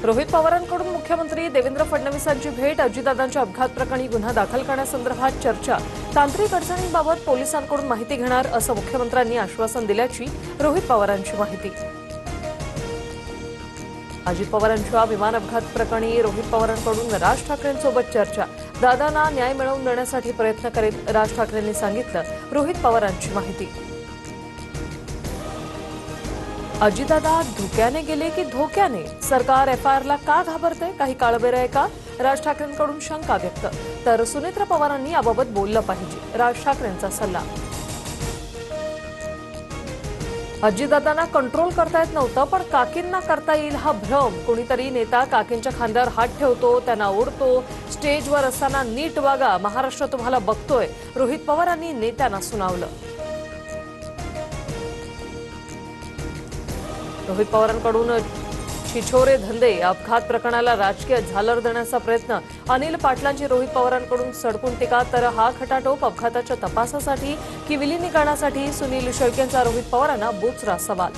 रोहित पवारांकडून मुख्यमंत्री देवेंद्र फडणवीसांची भेट, अजितदादांच्या अपघात प्रकरणी गुन्हा दाखल करण्यासंदर्भात चर्चा, तांत्रिक अडचणींबाबत पोलिसांकडून माहिती घेणार असं मुख्यमंत्र्यांनी आश्वासन दिल्याची रोहित पवारांची माहिती। अजित पवारांच्या विमान अपघात प्रकरणी रोहित पवारांकडून राज ठाकरेंसोबत चर्चा, दादांना न्याय मिळवून देण्यासाठी प्रयत्न करेल, राज ठाकरेंनी सांगितलं, रोहित पवारांची माहिती। अजितदादा धोक्याने गेले की धोक्याने? सरकार एफआयआरला का घाबरते? काही काळबेरं आहे का? राज ठाकरेंकडून शंका व्यक्त, तर सुनेत्रा पवारांनी याबाबत बोललं पाहिजे, राज ठाकरेंचा सल्ला। अजितदादांना कंट्रोल करता येत नव्हतं, पण काकींना करता येईल हा भ्रम। कोणीतरी नेता काकींच्या खांद्यावर हात ठेवतो, त्यांना ओढतो, स्टेजवर असताना नीट वागा, महाराष्ट्र तुम्हाला बघतोय, रोहित पवारांनी नेत्यांना सुनावलं। रोहित पवारांकडून छिछोरे धंदे अपघात प्रकरणाला राजकीय झालर देण्याचा प्रयत्न, अनिल पाटलांची रोहित पवारांकडून सडकून टीका, तर हा खटाटोप अपघाताच्या तपासासाठी की विलिनीकरणासाठी? सुनील शेळकेंचा रोहित पवारांना बोचरा सवाल।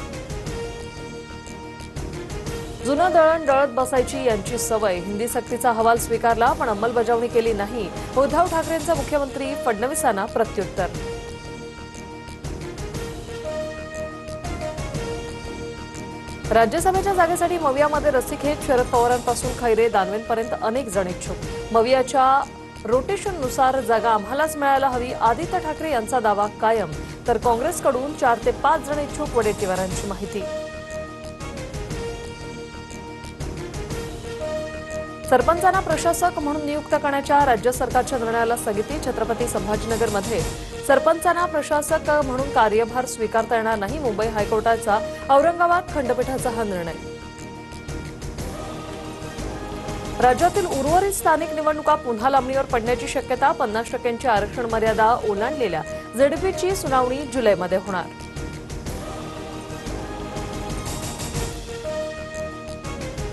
जुनं दळण दळत बसायची यांची सवय, हिंदी सक्तीचा अहवाल स्वीकारला पण अंमलबजावणी केली नाही, उद्धव ठाकरेंचं मुख्यमंत्री फडणवीसांना प्रत्युत्तर। राज्यसभेच्या जागेसाठी मवियामध्ये रस्सीखेच, शरद पवारांपासून खैरे दानवेंपर्यंत अनेक जण इच्छुक। मवियाच्या रोटेशननुसार जागा आम्हालाच मिळायला हवी, आदित्य ठाकरे यांचा दावा कायम, तर काँग्रेसकडून 4 ते 5 जण इच्छुक, वडेट्टीवारांची माहिती। सरपंचांना प्रशासक म्हणून नियुक्त करण्याच्या राज्य सरकारच्या निर्णयाला स्थगिती, छत्रपती संभाजीनगरमध्ये सरपंचांना प्रशासक म्हणून कार्यभार स्वीकारता येणार नाही, मुंबई हायकोर्टाचा औरंगाबाद खंडपीठाचा हा निर्णय। राज्यातील उर्वरित स्थानिक निवडणुका पुन्हा लांबणीवर पडण्याची शक्यता, 50% आरक्षण मर्यादा ओलांडलेल्या जेडपीची सुनावणी जुलैमध्ये होणार।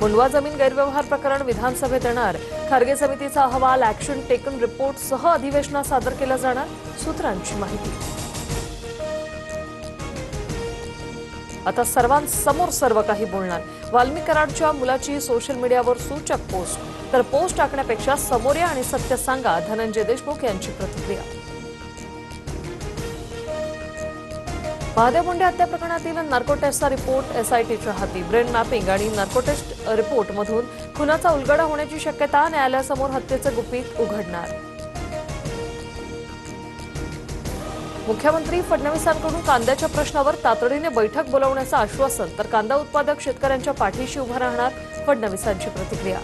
मुंडवा जमीन गैरव्यवहार प्रकरण विधानसभेत येणार, खारगे समितीचा अहवाल, ऍक्शन टेकन रिपोर्टसह अधिवेशनात सादर केला जाणार, सूत्रांची माहिती। आता सर्वांसमोर सर्व काही बोलणार, वाल्मिक कराडच्या मुलाची सोशल मीडियावर सूचक पोस्ट, तर पोस्ट टाकण्यापेक्षा समोर या आणि सत्य सांगा, धनंजय देशमुख यांची प्रतिक्रिया। महादेव मुंडे हत्या प्रकरणातील नार्को टेस्टचा रिपोर्ट एसआयटीच्या हाती, ब्रेन मॅपिंग आणि नार्को टेस्ट रिपोर्टमधून खुनाचा उलगडा होण्याची शक्यता, न्यायालयासमोर हत्येचं गुपित उघडणार। मुख्यमंत्री फडणवीसांकडून कांद्याच्या प्रश्नावर तातडीने बैठक बोलावण्याचं आश्वासन, तर कांदा उत्पादक शेतकऱ्यांच्या पाठीशी उभा राहणार, फडणवीसांची प्रतिक्रिया।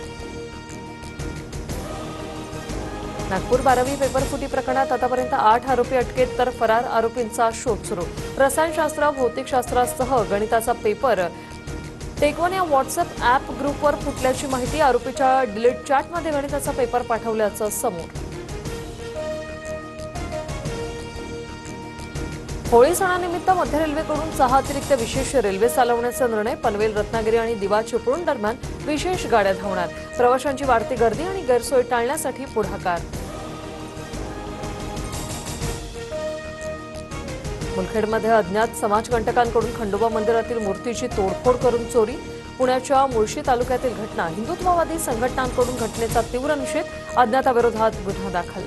नागपूर 12वी पेपरफुटी प्रकरणात आतापर्यंत 8 आरोपी अटकेत, तर फरार आरोपींचा शोध सुरू। रसायनशास्त्र, भौतिकशास्त्रासह गणिताचा पेपर टेक1 या व्हॉट्सअप ॲप ग्रुपवर फुटल्याची माहिती, आरोपीच्या डिलीट चॅटमध्ये गणिताचा पेपर पाठवल्याचं समोर। होळी सणानिमित्त मध्य रेल्वेकडून 6 अतिरिक्त विशेष रेल्वे चालवण्याचा निर्णय, पनवेल, रत्नागिरी आणि दिवा चिपळूण दरम्यान विशेष गाड्या धावणार, प्रवाशांची वाढती गर्दी आणि गैरसोय टाळण्यासाठी पुढाकार। मुलखेडमध्ये अज्ञात समाजकंटकांकडून खंडोबा मंदिरातील मूर्तीची तोडफोड करून चोरी, पुण्याच्या मुळशी तालुक्यातील घटना, हिंदुत्ववादी संघटनांकडून घटनेचा तीव्र निषेध, अज्ञाताविरोधात गुन्हा दाखल।